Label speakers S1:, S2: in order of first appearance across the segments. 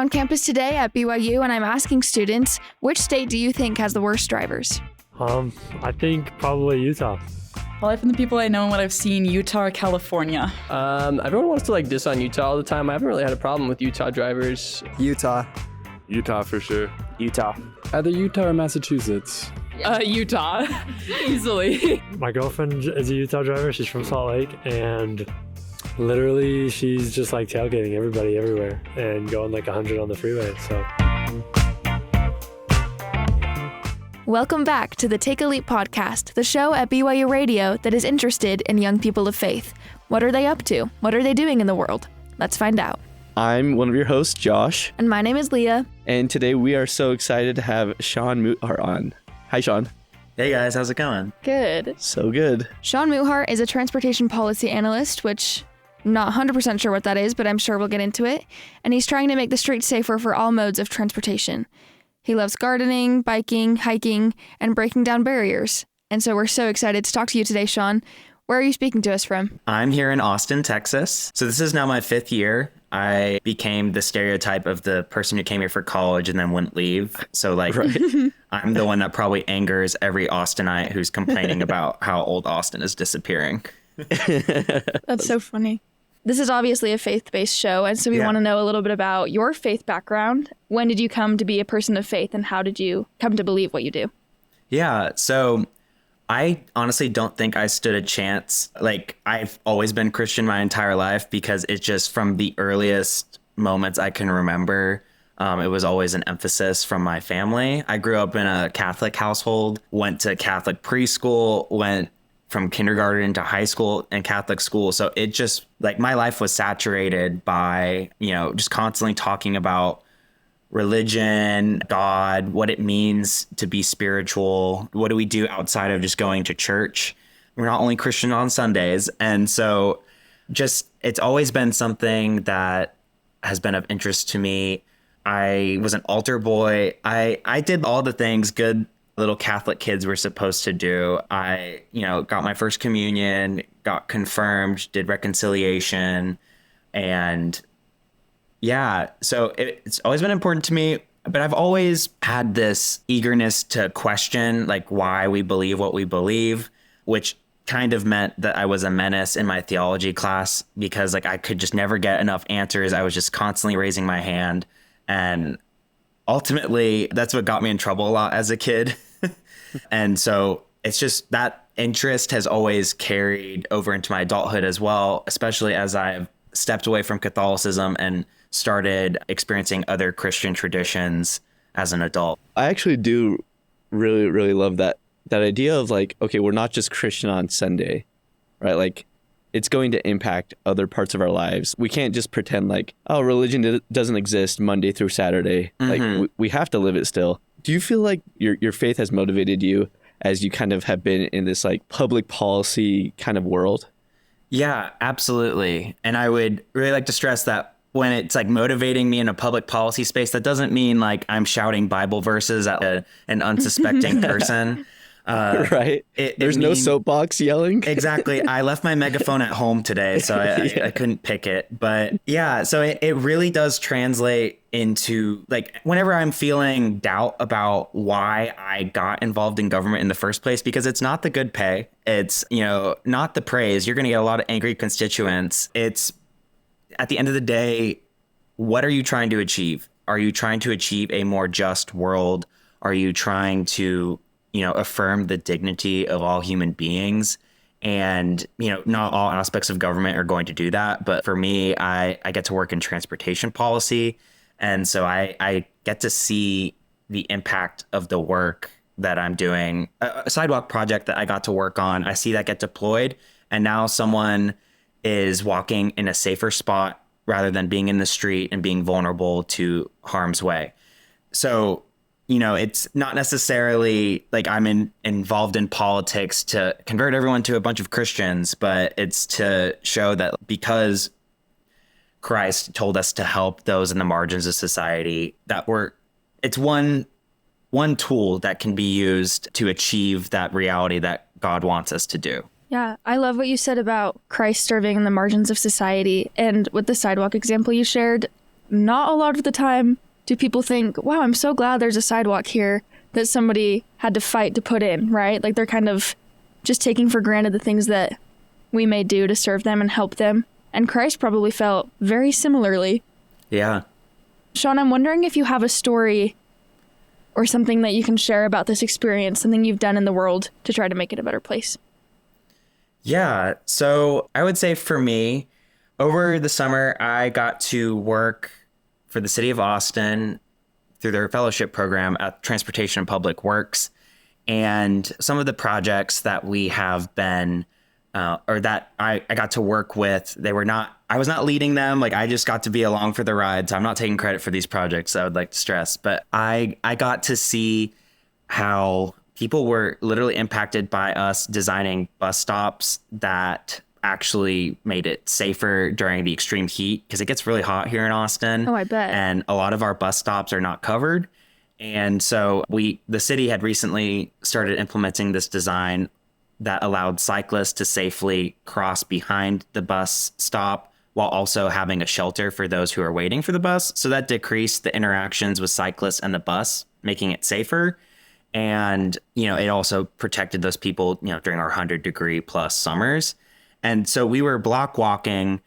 S1: on campus today at BYU, and I'm asking students, which state do you think has the worst drivers?
S2: I think probably Utah.
S3: Well, from the people I know and what I've seen, Utah or California.
S4: Everyone wants to diss on Utah all the time. I haven't really had a problem with Utah drivers.
S5: Utah.
S6: Utah for sure.
S5: Utah.
S6: Either Utah or Massachusetts.
S3: Utah, easily.
S2: My girlfriend is a Utah driver. She's from Salt Lake, and literally she's just tailgating everybody everywhere and going 100 on the freeway. So.
S1: Welcome back to the Take a Leap podcast, the show at BYU Radio that is interested in young people of faith. What are they up to? What are they doing in the world? Let's find out.
S7: I'm one of your hosts, Josh.
S1: And my name is Leah.
S7: And today we are so excited to have Sean Moothart on. Hi, Sean.
S5: Hey guys, how's it going?
S1: Good.
S7: So good.
S1: Sean Moothart is a transportation policy analyst, which I'm not 100% sure what that is, but I'm sure we'll get into it. And he's trying to make the streets safer for all modes of transportation. He loves gardening, biking, hiking, and breaking down barriers. And so we're so excited to talk to you today, Sean. Where are you speaking to us from?
S5: I'm here in Austin, Texas. So this is now my 5th year. I became the stereotype of the person who came here for college and then wouldn't leave. So right. I'm the one that probably angers every Austinite who's complaining about how old Austin is disappearing.
S1: That's so funny. This is obviously a faith-based show, and so we want to know a little bit about your faith background. When did you come to be a person of faith, and how did you come to believe what you do?
S5: Yeah, so I honestly don't think I stood a chance. I've always been Christian my entire life because it's just from the earliest moments I can remember. It was always an emphasis from my family. I grew up in a Catholic household, went to Catholic preschool, went from kindergarten to high school and Catholic school. So it just my life was saturated by, just constantly talking about religion, God, what it means to be spiritual. What do we do outside of just going to church? We're not only Christian on Sundays. And so it's always been something that has been of interest to me. I was an altar boy. I did all the things good little Catholic kids were supposed to do. I, got my first communion, got confirmed, did reconciliation, and so it's always been important to me, but I've always had this eagerness to question why we believe what we believe, which kind of meant that I was a menace in my theology class because I could just never get enough answers. I was just constantly raising my hand, and ultimately that's what got me in trouble a lot as a kid. And so it's just that interest has always carried over into my adulthood as well, especially as I've stepped away from Catholicism and started experiencing other Christian traditions as an adult.
S7: I actually do really, really love that idea of okay, we're not just Christian on Sunday, right? It's going to impact other parts of our lives. We can't just pretend religion doesn't exist Monday through Saturday.
S5: Mm-hmm.
S7: We have to live it still. Do you feel like your faith has motivated you as you kind of have been in this public policy kind of world?
S5: Yeah, absolutely. And I would really like to stress that when it's motivating me in a public policy space, that doesn't mean I'm shouting Bible verses at an unsuspecting person.
S7: Right. There's no soapbox yelling.
S5: Exactly. I left my megaphone at home today, so I couldn't pick it. But yeah, so it really does translate into whenever I'm feeling doubt about why I got involved in government in the first place, because it's not the good pay. It's, not the praise. You're going to get a lot of angry constituents. It's at the end of the day, what are you trying to achieve? Are you trying to achieve a more just world? Are you trying to affirm the dignity of all human beings? And, not all aspects of government are going to do that. But for me, I get to work in transportation policy. And so I get to see the impact of the work that I'm doing. A sidewalk project that I got to work on, I see that get deployed. And now someone is walking in a safer spot rather than being in the street and being vulnerable to harm's way. So it's not necessarily I'm involved in politics to convert everyone to a bunch of Christians, but it's to show that because Christ told us to help those in the margins of society, it's one tool that can be used to achieve that reality that God wants us to do.
S1: Yeah, I love what you said about Christ serving in the margins of society. And with the sidewalk example you shared, not a lot of the time do people think, wow, I'm so glad there's a sidewalk here that somebody had to fight to put in, right? Like they're kind of just taking for granted the things that we may do to serve them and help them. And Christ probably felt very similarly.
S5: Yeah.
S1: Sean, I'm wondering if you have a story or something that you can share about this experience, something you've done in the world to try to make it a better place.
S5: Yeah. So I would say for me, over the summer, I got to work for the city of Austin through their fellowship program at Transportation and Public Works. And some of the projects that we have been, or that I got to work with, I was not leading them. Like I just got to be along for the ride. So I'm not taking credit for these projects, I would like to stress. But I got to see how people were literally impacted by us designing bus stops that actually made it safer during the extreme heat, because it gets really hot here in Austin.
S1: Oh, I bet.
S5: And a lot of our bus stops are not covered. And so the city had recently started implementing this design that allowed cyclists to safely cross behind the bus stop while also having a shelter for those who are waiting for the bus. So that decreased the interactions with cyclists and the bus, making it safer. And, it also protected those people, during our 100-degree plus summers. And so we were block walking,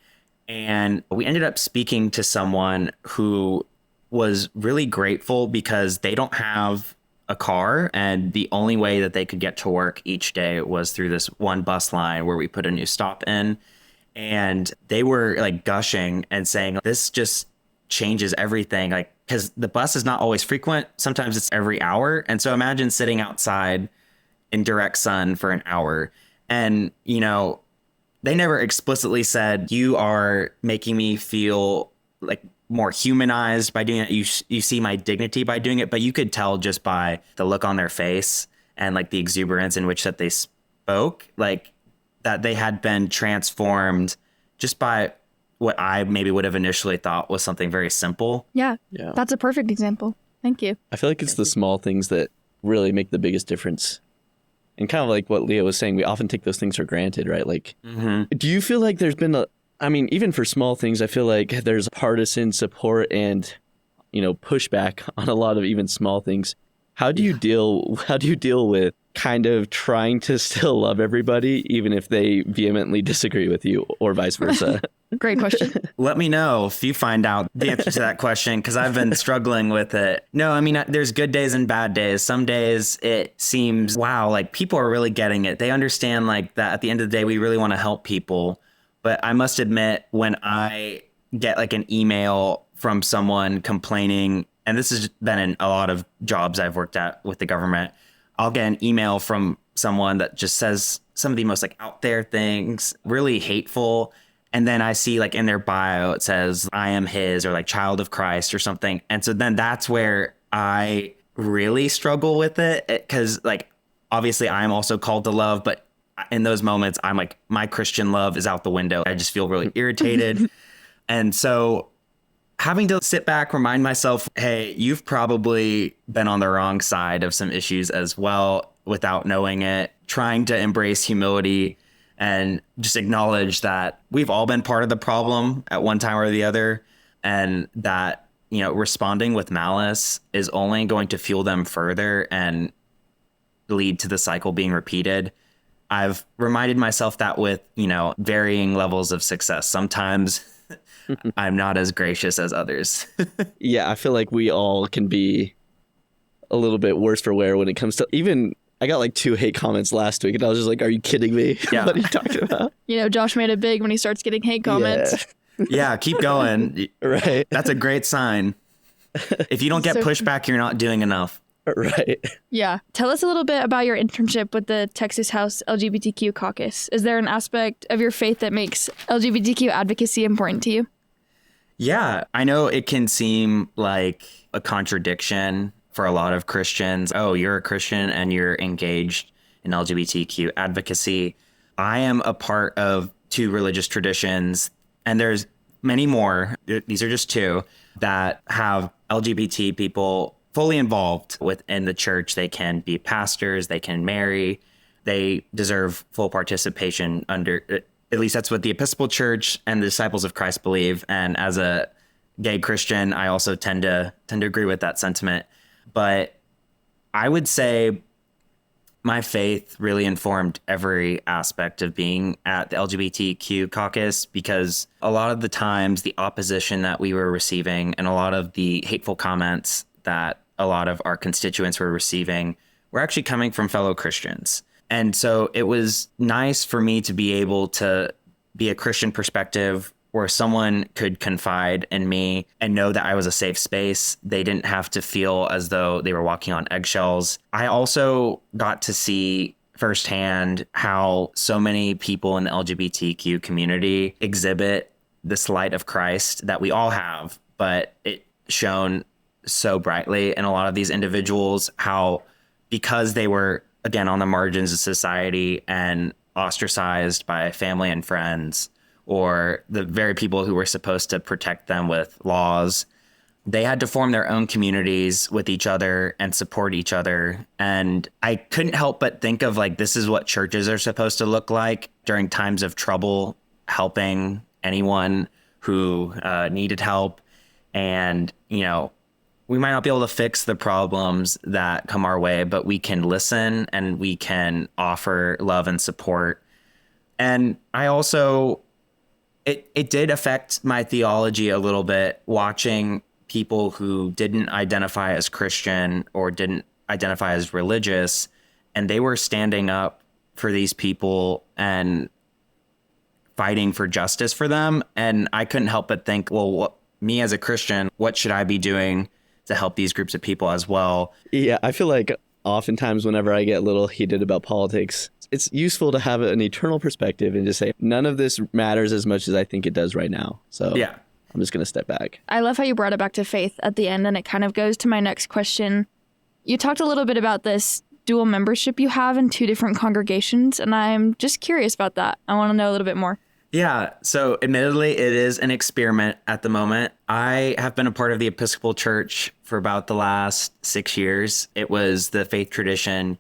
S5: and we ended up speaking to someone who was really grateful because they don't have a car, and the only way that they could get to work each day was through this one bus line where we put a new stop in. And they were like gushing and saying, this just changes everything. Like, because the bus is not always frequent. Sometimes it's every hour. And so imagine sitting outside in direct sun for an hour. And, they never explicitly said, you are making me feel like more humanized by doing it. You see my dignity by doing it. But you could tell just by the look on their face and like the exuberance in which that they spoke, like that they had been transformed just by what I maybe would have initially thought was something very simple.
S1: Yeah.
S7: Yeah.
S1: That's a perfect example. Thank you.
S7: I feel like it's the small things that really make the biggest difference. And kind of like what Leah was saying, we often take those things for granted, right? Like, Do you feel like there's been even for small things, I feel like there's partisan support and, pushback on a lot of even small things. How do you deal with kind of trying to still love everybody, even if they vehemently disagree with you, or vice versa?
S1: Great question.
S5: Let me know if you find out the answer to that question, because I've been struggling with it. No, I mean, there's good days and bad days. Some days it seems, wow, like people are really getting it. They understand like that at the end of the day, we really want to help people. But I must admit, when I get like an email from someone complaining, and this has been in a lot of jobs I've worked at with the government, I'll get an email from someone that just says some of the most like out there things, really hateful. And then I see like in their bio, it says, I am his, or like child of Christ or something. And so then that's where I really struggle with it. Because like, obviously I'm also called to love, but in those moments, I'm like, my Christian love is out the window. I just feel really irritated. And so having to sit back, remind myself, hey, you've probably been on the wrong side of some issues as well without knowing it, trying to embrace humility and just acknowledge that we've all been part of the problem at one time or the other, and that, responding with malice is only going to fuel them further and lead to the cycle being repeated. I've reminded myself that with, varying levels of success. Sometimes I'm not as gracious as others.
S7: Yeah, I feel like we all can be a little bit worse for wear when it comes to even. I got like 2 hate comments last week, and I was just like, are you kidding me?
S5: Yeah.
S7: What are you talking about?
S1: Josh made it big when he starts getting hate comments.
S5: Yeah, keep going.
S7: Right.
S5: That's a great sign. If you don't get pushback, you're not doing enough.
S7: Right.
S1: Yeah. Tell us a little bit about your internship with the Texas House LGBTQ caucus. Is there an aspect of your faith that makes LGBTQ advocacy important to you?
S5: Yeah, I know it can seem like a contradiction for a lot of Christians. Oh, you're a Christian and you're engaged in LGBTQ advocacy. I am a part of 2 religious traditions, and there's many more. These are just 2 that have LGBT people fully involved within the church. They can be pastors, they can marry, they deserve full participation under, at least that's what the Episcopal Church and the Disciples of Christ believe. And as a gay Christian, I also tend to agree with that sentiment. But I would say my faith really informed every aspect of being at the LGBTQ caucus, because a lot of the times the opposition that we were receiving and a lot of the hateful comments that a lot of our constituents were receiving were actually coming from fellow Christians. And so it was nice for me to be able to be a Christian perspective where someone could confide in me and know that I was a safe space. They didn't have to feel as though they were walking on eggshells. I also got to see firsthand how so many people in the LGBTQ community exhibit this light of Christ that we all have, but it shone so brightly in a lot of these individuals, how because they were, again, on the margins of society and ostracized by family and friends, or the very people who were supposed to protect them with laws, they had to form their own communities with each other and support each other. And I couldn't help but think of like, this is what churches are supposed to look like during times of trouble, helping anyone who needed help. And, you know, we might not be able to fix the problems that come our way, but we can listen and we can offer love and support. And I also, it did affect my theology a little bit, watching people who didn't identify as Christian or didn't identify as religious, and they were standing up for these people and fighting for justice for them. And I couldn't help but think, well, me as a Christian, what should I be doing to help these groups of people as well?
S7: Yeah, I feel like oftentimes whenever I get a little heated about politics, it's useful to have an eternal perspective and just say, none of this matters as much as I think it does right now. So yeah, I'm just going to step back.
S1: I love how you brought it back to faith at the end, and it kind of goes to my next question. You talked a little bit about this dual membership you have in two different congregations, and I'm just curious about that. I want to know a little bit more.
S5: Yeah, so admittedly, it is an experiment at the moment. I have been a part of the Episcopal Church for about the last 6 years. It was the faith tradition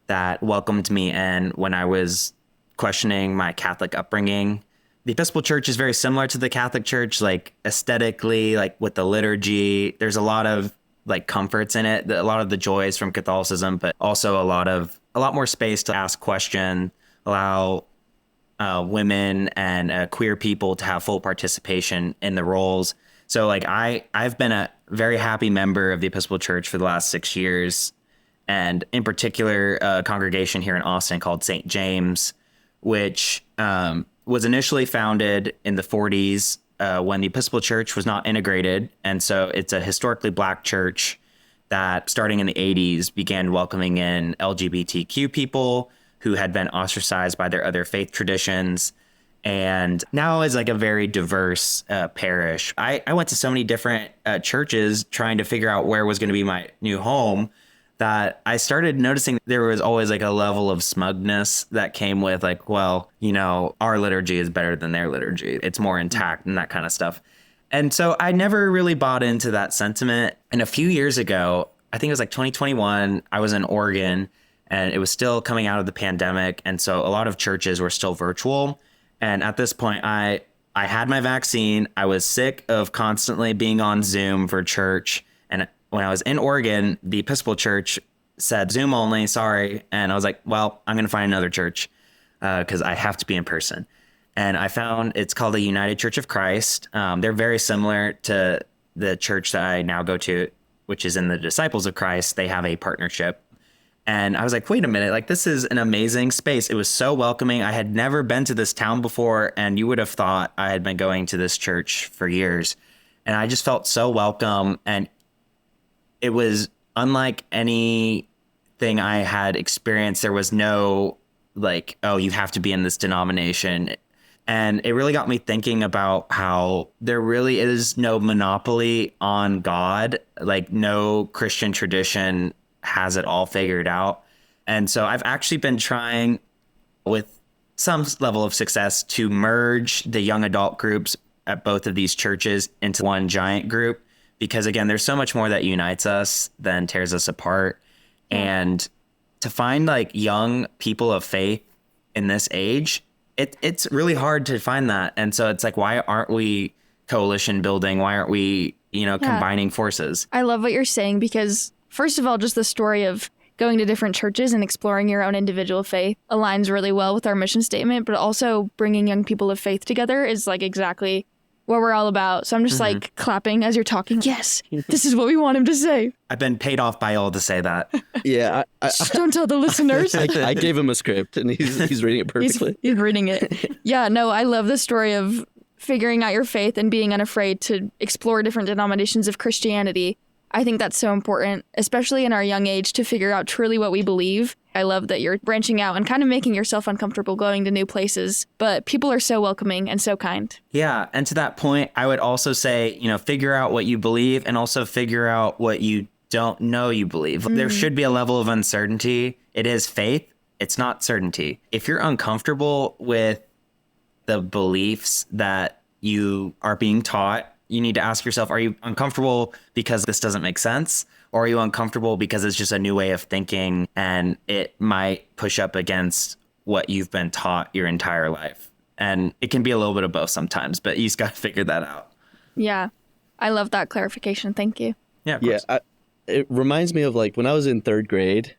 S5: that welcomed me in when I was questioning my Catholic upbringing. The Episcopal Church is very similar to the Catholic Church, like aesthetically, like with the liturgy. There's a lot of like comforts in it, a lot of the joys from Catholicism, but also a lot more space to ask questions, allow women and queer people to have full participation in the roles. So like I've been a very happy member of the Episcopal Church for the last 6 years, and in particular a congregation here in Austin called St. James, which was initially founded in the 40s when the Episcopal Church was not integrated. And so it's a historically Black church that starting in the 80s began welcoming in LGBTQ people who had been ostracized by their other faith traditions, and now is like a very diverse parish. I went to so many different churches trying to figure out where was going to be my new home, that I started noticing there was always like a level of smugness that came with like, well, you know, our liturgy is better than their liturgy. It's more intact and that kind of stuff. And so I never really bought into that sentiment. And a few years ago, I think it was like 2021, I was in Oregon, and it was still coming out of the pandemic. And so a lot of churches were still virtual. And at this point, I had my vaccine. I was sick of constantly being on Zoom for church. And when I was in Oregon, the Episcopal Church said Zoom only, sorry. And I was like, well, I'm going to find another church because I have to be in person. And I found it's called the United Church of Christ. They're very similar to the church that I now go to, which is in the Disciples of Christ. They have a partnership. And I was like, wait a minute, like this is an amazing space. It was so welcoming. I had never been to this town before, and you would have thought I had been going to this church for years. And I just felt so welcome. And it was unlike anything I had experienced. There was no like, oh, you have to be in this denomination. And it really got me thinking about how there really is no monopoly on God, like no Christian tradition has it all figured out. And so I've actually been trying with some level of success to merge the young adult groups at both of these churches into one giant group, because again, there's so much more that unites us than tears us apart. And to find like young people of faith in this age, it's really hard to find that. And so it's like, why aren't we coalition building? Why aren't we, combining forces?
S1: I love what you're saying because, first of all, just the story of going to different churches and exploring your own individual faith aligns really well with our mission statement, but also bringing young people of faith together is like exactly what we're all about. So I'm just like clapping as you're talking. Yes, this is what we want him to say.
S5: I've been paid off by all to say that.
S7: Yeah,
S1: Shh, don't tell the listeners.
S7: I gave him a script and he's reading it perfectly.
S1: He's reading it. Yeah, no, I love the story of figuring out your faith and being unafraid to explore different denominations of Christianity. I think that's so important, especially in our young age, to figure out truly what we believe. I love that you're branching out and kind of making yourself uncomfortable going to new places, but people are so welcoming and so kind.
S5: Yeah. And to that point, I would also say, figure out what you believe and also figure out what you don't know you believe. There should be a level of uncertainty. It is faith. It's not certainty. If you're uncomfortable with the beliefs that you are being taught, you need to ask yourself, are you uncomfortable because this doesn't make sense? Or are you uncomfortable because it's just a new way of thinking and it might push up against what you've been taught your entire life? And it can be a little bit of both sometimes, but you just got to figure that out.
S1: Yeah, I love that clarification. Thank you.
S5: Yeah, of course.
S7: It reminds me of like when I was in third grade,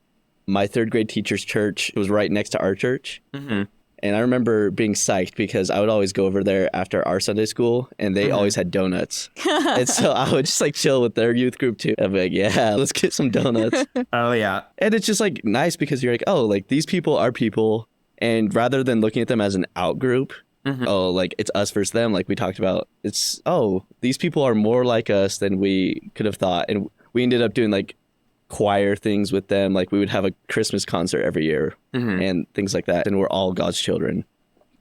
S7: my third grade teacher's church was right next to our church. Mm-hmm. And I remember being psyched because I would always go over there after our Sunday school and they always had donuts. And so I would just like chill with their youth group too. I'd be like, yeah, let's get some donuts.
S5: Oh, yeah.
S7: And it's just like nice because you're like, oh, like these people are people. And rather than looking at them as an out group, oh, like it's us versus them, like we talked about, it's, oh, these people are more like us than we could have thought. And we ended up doing like choir things with them. Like we would have a Christmas concert every year and things like that. And we're all God's children.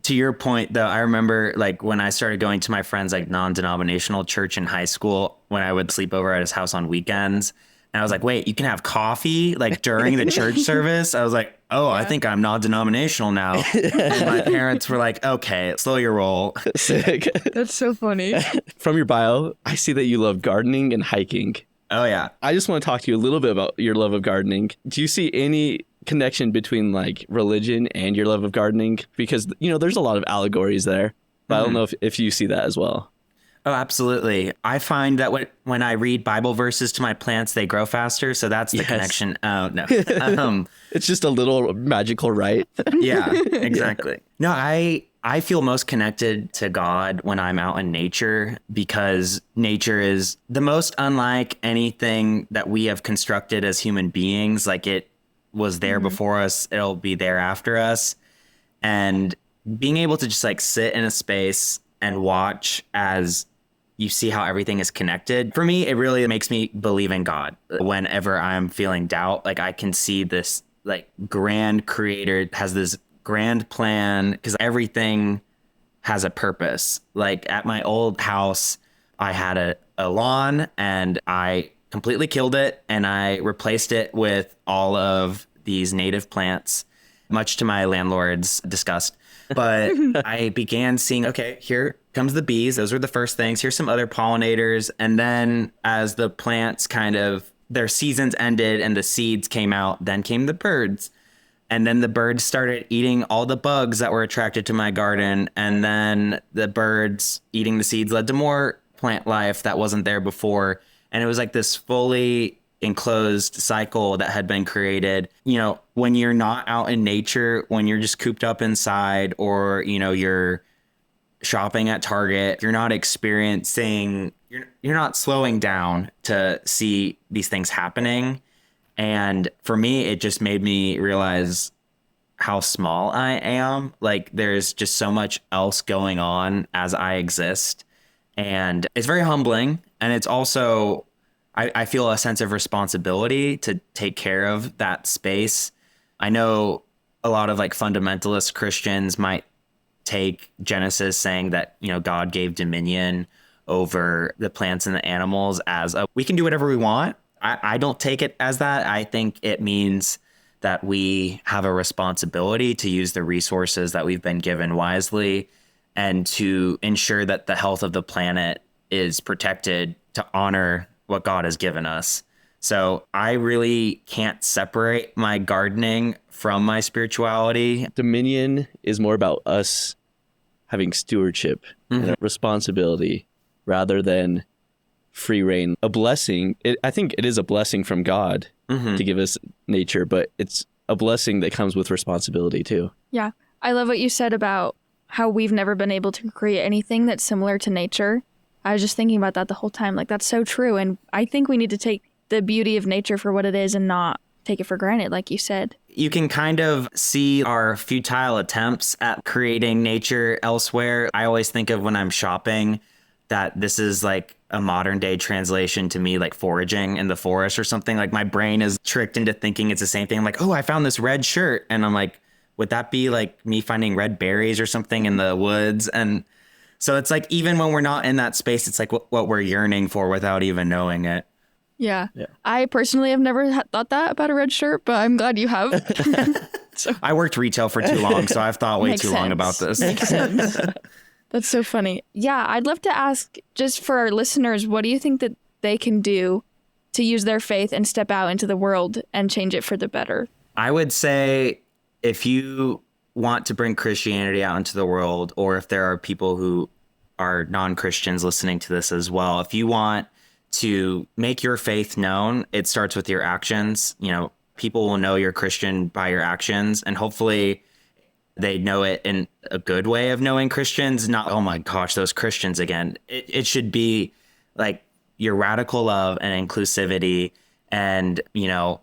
S5: To your point, though, I remember like when I started going to my friend's like non-denominational church in high school, when I would sleep over at his house on weekends. And I was like, wait, you can have coffee like during the church service? I was like, oh, I think I'm non-denominational now. And my parents were like, okay, slow your roll.
S7: Sick.
S1: That's so funny.
S7: From your bio, I see that you love gardening and hiking.
S5: Oh, yeah.
S7: I just want to talk to you a little bit about your love of gardening. Do you see any connection between like religion and your love of gardening? Because, there's a lot of allegories there, but I don't know if you see that as well.
S5: Oh, absolutely. I find that when I read Bible verses to my plants, they grow faster. So that's the connection. Oh, no.
S7: It's just a little magical, right?
S5: Yeah, exactly. No, I feel most connected to God when I'm out in nature because nature is the most unlike anything that we have constructed as human beings. Like it was there before us, it'll be there after us. And being able to just like sit in a space and watch as you see how everything is connected. For me, it really makes me believe in God. Whenever I'm feeling doubt, like I can see this like grand creator has this grand plan because everything has a purpose. Like at my old house, I had a lawn and I completely killed it and I replaced it with all of these native plants, much to my landlord's disgust. But I began seeing, okay, here comes the bees. Those were the first things. Here's some other pollinators. And then as the plants kind of, their seasons ended and the seeds came out, then came the birds. And then the birds started eating all the bugs that were attracted to my garden. And then the birds eating the seeds led to more plant life that wasn't there before. And it was like this fully enclosed cycle that had been created. When you're not out in nature, when you're just cooped up inside or, you're shopping at Target, you're not experiencing, you're not slowing down to see these things happening. And for me, it just made me realize how small I am. Like there's just so much else going on as I exist. And it's very humbling. And it's also, I feel a sense of responsibility to take care of that space. I know a lot of like fundamentalist Christians might take Genesis saying that, God gave dominion over the plants and the animals as we can do whatever we want. I don't take it as that. I think it means that we have a responsibility to use the resources that we've been given wisely and to ensure that the health of the planet is protected to honor what God has given us. So I really can't separate my gardening from my spirituality.
S7: Dominion is more about us having stewardship and responsibility. rather than free reign. A blessing. I think it is a blessing from God to give us nature, but it's a blessing that comes with responsibility too.
S1: Yeah. I love what you said about how we've never been able to create anything that's similar to nature. I was just thinking about that the whole time. Like, that's so true. And I think we need to take the beauty of nature for what it is and not take it for granted, like you said.
S5: You can kind of see our futile attempts at creating nature elsewhere. I always think of when I'm shopping that this is like a modern day translation to me, like foraging in the forest or something. Like, my brain is tricked into thinking it's the same thing. I'm like, oh, I found this red shirt. And I'm like, would that be like me finding red berries or something in the woods? And so it's like, even when we're not in that space, it's like what we're yearning for without even knowing it.
S1: Yeah. I personally have never thought that about a red shirt, but I'm glad you have.
S5: I worked retail for too long, so I've thought way too long about this.
S1: Makes sense. That's so funny. Yeah, I'd love to ask, just for our listeners, what do you think that they can do to use their faith and step out into the world and change it for the better?
S5: I would say if you want to bring Christianity out into the world, or if there are people who are non-Christians listening to this as well, if you want to make your faith known, it starts with your actions. You know, people will know you're Christian by your actions, and hopefully they know it in a good way of knowing Christians, not, oh my gosh, those Christians again. It should be like your radical love and inclusivity and, you know,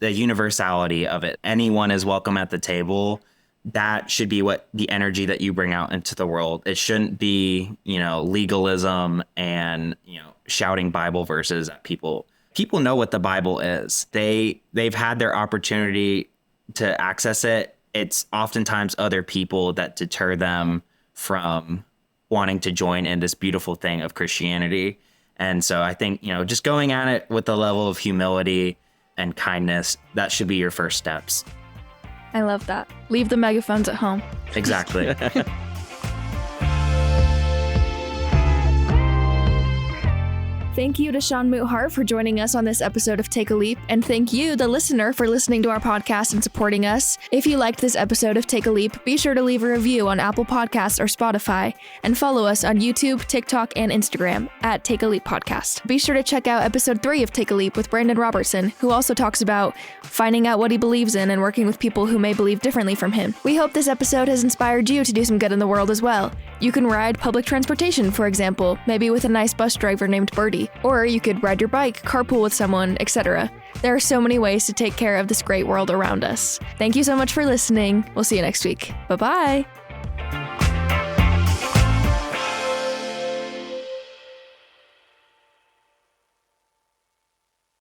S5: the universality of it. Anyone is welcome at the table. That should be what the energy that you bring out into the world. It shouldn't be, you know, legalism and, you know, shouting Bible verses at people. People know what the Bible is. They've had their opportunity to access it. It's oftentimes other people that deter them from wanting to join in this beautiful thing of Christianity. And so I think, you know, just going at it with a level of humility and kindness, that should be your first steps.
S1: I love that. Leave the megaphones at home.
S5: Exactly.
S1: Thank you to Sean Moothart for joining us on this episode of Take a Leap, and thank you, the listener, for listening to our podcast and supporting us. If you liked this episode of Take a Leap, be sure to leave a review on Apple Podcasts or Spotify, and follow us on YouTube, TikTok, and Instagram at Take a Leap Podcast. Be sure to check out episode 3 of Take a Leap with Brandon Robertson, who also talks about finding out what he believes in and working with people who may believe differently from him. We hope this episode has inspired you to do some good in the world as well. You can ride public transportation, for example, maybe with a nice bus driver named Birdie. Or you could ride your bike, carpool with someone, etc. There are so many ways to take care of this great world around us. Thank you so much for listening. We'll see you next week. Bye-bye.